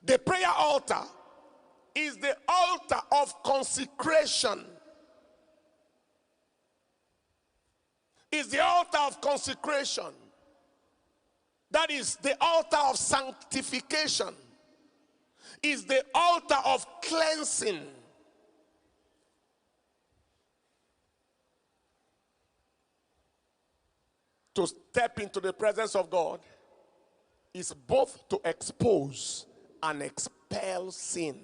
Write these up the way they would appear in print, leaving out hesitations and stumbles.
The prayer altar is the altar of consecration. Is the altar of consecration. That is the altar of sanctification. Is the altar of cleansing. To step into the presence of God is both to expose and expel sin.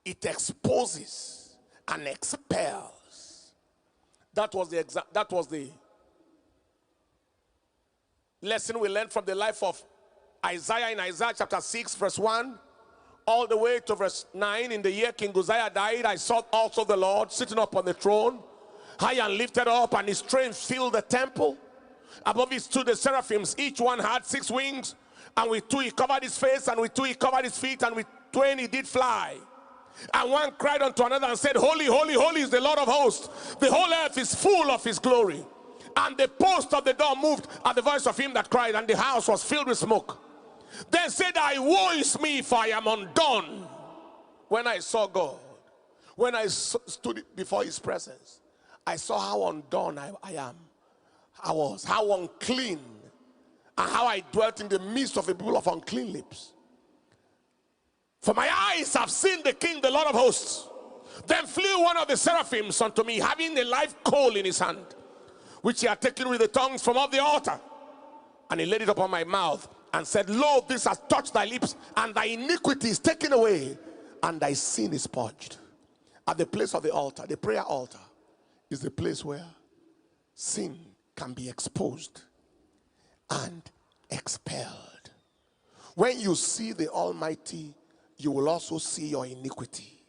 It exposes and expels. That was the lesson we learned from the life of Isaiah in Isaiah chapter 6 verse 1 all the way to verse 9. In the year King Uzziah died, I saw also the Lord sitting upon the throne, high and lifted up, and his train filled the temple. Above it stood the seraphims. Each one had 6 wings, and with 2 he covered his face, and with 2 he covered his feet, and with 2 he did fly. And one cried unto another and said, Holy, holy, holy is the Lord of hosts. The whole earth is full of his glory. And the post of the door moved at the voice of him that cried, and the house was filled with smoke. Then said I, woe is me, for I am undone. When I saw God, when I stood before his presence, I saw how undone I was, how unclean, and how I dwelt in the midst of a people of unclean lips. For my eyes have seen the King, the Lord of hosts. Then flew one of the seraphims unto me, having a live coal in his hand, which he had taken with the tongues from off the altar. And he laid it upon my mouth, and said, Lo, this has touched thy lips, and thy iniquity is taken away, and thy sin is purged. At the place of the altar, the prayer altar, is the place where sin can be exposed and expelled. When you see the Almighty, you will also see your iniquity.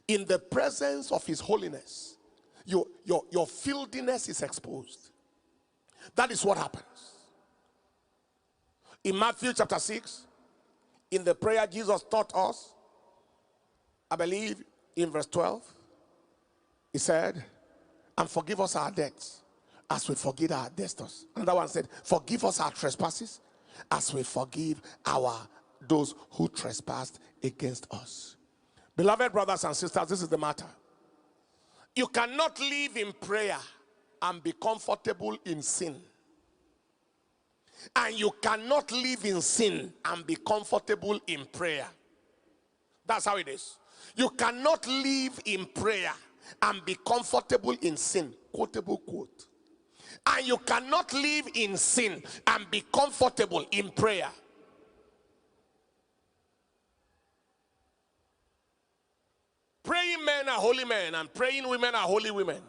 In the presence of his holiness, your filthiness is exposed. That is what happens. In Matthew chapter 6, in the prayer Jesus taught us, I believe in verse 12, he said, and forgive us our debts as we forgive our debtors. Another one said, forgive us our trespasses as we forgive those who trespassed against us. Beloved brothers and sisters, this is the matter. You cannot live in prayer and be comfortable in sin. And you cannot live in sin and be comfortable in prayer. That's how it is. You cannot live in prayer and be comfortable in sin. Quotable quote. And you cannot live in sin and be comfortable in prayer. Praying men are holy men, and praying women are holy women.